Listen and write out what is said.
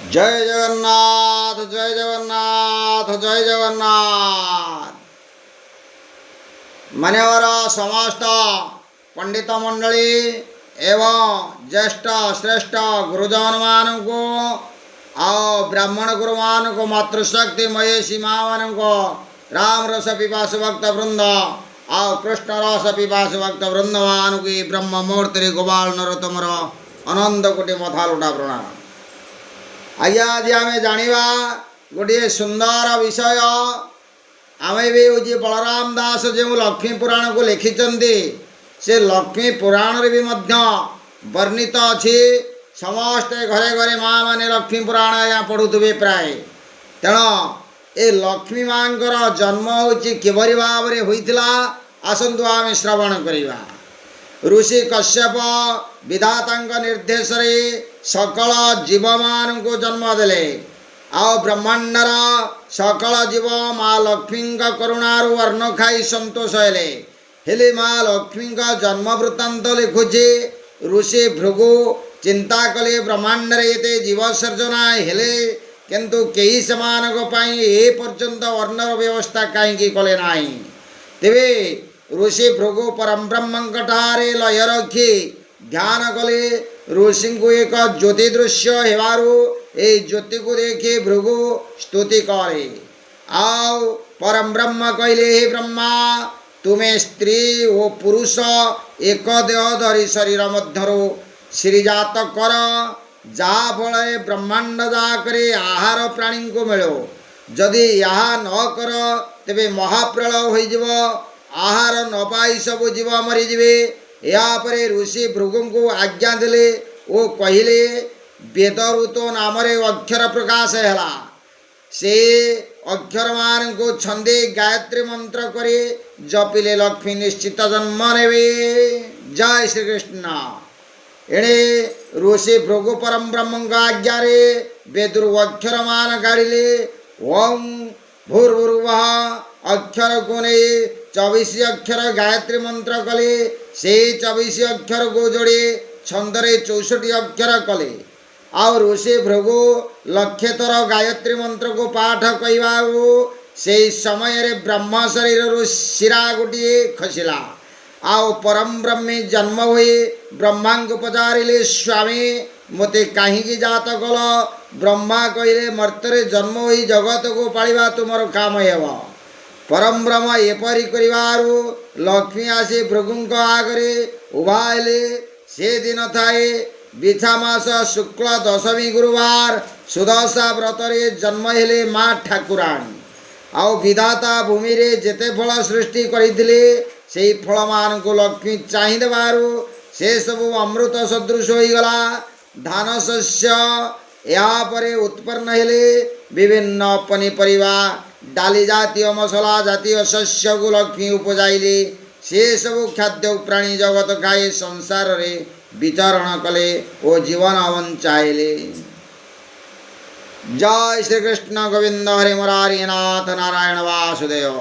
জয় জগন্নাথ, জয় জগন্নাথ, জয় জগন্নাথ। ମାନ୍ୟବର ସମସ୍ତ ପଣ୍ଡିତ ମଣ୍ଡଳୀ ଏବଂ ଜ୍ୟେଷ୍ଠ ଶ୍ରେଷ୍ଠ ଗୁରୁଜନମାନଙ୍କୁ ଆଉ ବ୍ରାହ୍ମଣ ଗୁରୁମାନଙ୍କୁ, ମାତୃଶକ୍ତି ମହେଶୀ ମା'ମାନଙ୍କୁ, ରାମ ରସ ପିପାସୁ ଭକ୍ତ ବୃନ୍ଦ ଆଉ କୃଷ୍ଣ ରସ ପିପାସୁ ଭକ୍ତ ବୃନ୍ଦମାନଙ୍କୁ ଏହି ବ୍ରହ୍ମ ମୁହୂର୍ତ୍ତରେ ଗୋପାଳ ନରୋତ୍ତମର ଅନନ୍ତ କୋଟି ମଥା ଲୁଟା ପ୍ରଣାମ। ଆଜ୍ଞା, ଆଜି ଆମେ ଜାଣିବା ଗୋଟିଏ ସୁନ୍ଦର ବିଷୟ। ଆମେ ବି ହେଉଛି ବଳରାମ ଦାସ ଯେଉଁ ଲକ୍ଷ୍ମୀ ପୁରାଣକୁ ଲେଖିଛନ୍ତି, ସେ ଲକ୍ଷ୍ମୀ ପୁରାଣରେ ବି ମଧ୍ୟ ବର୍ଣ୍ଣିତ ଅଛି। ସମସ୍ତେ ଘରେ ଘରେ ମା' ମାନେ ଲକ୍ଷ୍ମୀ ପୁରାଣ ଆଜ୍ଞା ପଢ଼ୁଥିବେ ପ୍ରାୟ। ତେଣୁ ଏ ଲକ୍ଷ୍ମୀ ମା'ଙ୍କର ଜନ୍ମ ହେଉଛି କିଭଳି ଭାବରେ ହୋଇଥିଲା, ଆସନ୍ତୁ ଆମେ ଶ୍ରବଣ କରିବା। ଋଷି କଶ୍ୟପ ବିଧାତାଙ୍କ ନିର୍ଦ୍ଦେଶରେ ସକଳ ଜୀବମାନଙ୍କୁ ଜନ୍ମ ଦେଲେ। ଆଉ ବ୍ରହ୍ମାଣ୍ଡର ସକଳ ଜୀବ ମା ଲକ୍ଷ୍ମୀଙ୍କ କରୁଣାରୁ ଅନ୍ନ ଖାଇ ସନ୍ତୋଷ ହେଲେ ମା ଲକ୍ଷ୍ମୀଙ୍କ ଜନ୍ମ ବୃତ୍ତାନ୍ତ ଲେଖୁଛି। ଋଷି ଭୃଗୁ ଚିନ୍ତା କଲେ, ବ୍ରହ୍ମାଣ୍ଡରେ ଏତେ ଜୀବ ସର୍ଜନା ହେଲେ, କିନ୍ତୁ କେହି ସେମାନଙ୍କ ପାଇଁ ଏ ପର୍ଯ୍ୟନ୍ତ ଅନ୍ନର ବ୍ୟବସ୍ଥା କାହିଁକି କଲେ ନାହିଁ। ତେବେ ଋଷି ଭୃଗୁ ପରବ୍ରହ୍ମଙ୍କଠାରେ ଲୟ ରଖି ଧ୍ୟାନ କଲେ। ଋଷିଙ୍କୁ ଏକ ଜ୍ୟୋତି ଦୃଶ୍ୟ ହେବାରୁ এই ଜ୍ୟୋତିକୁ ଦେଖି ଭୃଗୁ ସ୍ତୁତି କରେ। ଆଉ ପରବ୍ରହ୍ମ କହିଲେ, ହେ ବ୍ରହ୍ମା, ତୁମେ ସ୍ତ୍ରୀ ଓ ପୁରୁଷ ଏକ ଦେହ ଧରି ଶରୀର ମଧ୍ୟରୁ ଶ୍ରୀଜାତ କର, ଯାହା ଫଳରେ ବ୍ରହ୍ମାଣ୍ଡ ଯାକରେ ଆହାର ପ୍ରାଣୀଙ୍କୁ ମିଳୁ। ଯଦି ଏହା ନ କର ତେବେ ମହାପ୍ରଳୟ ହୋଇଯିବ, ଆହାର ନ ପାଇ ସବୁ ଜୀବ ମରିଯିବେ। ଏହାପରେ ଋଷି ଭୃଗୁଙ୍କୁ ଆଜ୍ଞା ଦେଲେ ଓ କହିଲେ, ବେଦଋତୁ ନାମରେ ଅକ୍ଷର ପ୍ରକାଶ ହେଲା। ସେ ଅକ୍ଷରମାନଙ୍କୁ ଛନ୍ଦି ଗାୟତ୍ରୀ ମନ୍ତ୍ର କରି ଜପିଲେ ଲକ୍ଷ୍ମୀ ନିଶ୍ଚିତ ଜନ୍ମ ନେବେ। ଜୟ ଶ୍ରୀକୃଷ୍ଣ। ଏଣେ ଋଷି ଭୃଗୁ ପରବ୍ରହ୍ମଙ୍କ ଆଜ୍ଞାରେ ବେଦରୁ ଅକ୍ଷରମାନ କାଢ଼ିଲେ। ଓಂ ଭୂର୍ଭୁବଃ ଅକ୍ଷରକୁ ନେଇ 24 ଅକ୍ଷର ଗାୟତ୍ରୀ ମନ୍ତ୍ର କଲେ। ସେହି 24 ଅକ୍ଷରକୁ ଯୋଡ଼ି ଛନ୍ଦରେ 64 ଅକ୍ଷର କଲେ। ଆଉ ଋଷି ଭୃଗୁ ଲକ୍ଷେ ଥର ଗାୟତ୍ରୀ ମନ୍ତ୍ରକୁ ପାଠ କହିବାରୁ ସେହି ସମୟରେ ବ୍ରହ୍ମ ଶରୀରରୁ ଶିରା ଗୋଟିଏ ଖସିଲା। ଆଉ ପରବ୍ରହ୍ମୀ ଜନ୍ମ ହୋଇ ବ୍ରହ୍ମାଙ୍କୁ ପଚାରିଲେ, ସ୍ୱାମୀ, ମୋତେ କାହିଁକି ଜାତ କଲ? ବ୍ରହ୍ମା କହିଲେ, ମର୍ତ୍ତ୍ୟରେ ଜନ୍ମ ହୋଇ ଜଗତକୁ ପାଳିବା ତୁମର କାମ ହେବ। ପରବ୍ରହ୍ମ ଏପରି କରିବାରୁ ଲକ୍ଷ୍ମୀ ଆସି ଭୃଗୁଙ୍କ ଆଗରେ ଉଭା ହେଲେ। ସେଦିନ ଥାଏ ବିଛା ମାସ ଶୁକ୍ଳ ଦଶମୀ ଗୁରୁବାର। ସୁଦଶା ବ୍ରତରେ ଜନ୍ମ ହେଲେ ମା ଠାକୁରାଣୀ। ଆଉ ବିଧାତା ଭୂମିରେ ଯେତେ ଫଳ ସୃଷ୍ଟି କରିଥିଲେ, ସେହି ଫଳମାନଙ୍କୁ ଲକ୍ଷ୍ମୀ ଚାହିଁ ଦେବାରୁ ସେସବୁ ଅମୃତ ସଦୃଶ ହୋଇଗଲା। ଧାନ ଶସ୍ୟ ଏହାପରେ ଉତ୍ପନ୍ନ ହେଲେ। ବିଭିନ୍ନ ପନିପରିବା, ଡାଲି ଜାତୀୟ, ମସଲା ଜାତୀୟ ଶସ୍ୟକୁ ଲକ୍ଷ୍ମୀ ଉପଜାଇଲେ। ସେସବୁ ଖାଦ୍ୟ ପ୍ରାଣୀ ଜଗତ ଖାଇ ସଂସାରରେ ବିଚରଣ କଲେ ଓ ଜୀବନ ବଞ୍ଚାଇଲେ। ଜୟ ଶ୍ରୀକୃଷ୍ଣ। ଗୋବିନ୍ଦ ହରି ମୁରାରି ନାଥ ନାରାୟଣ ବାସୁଦେବ।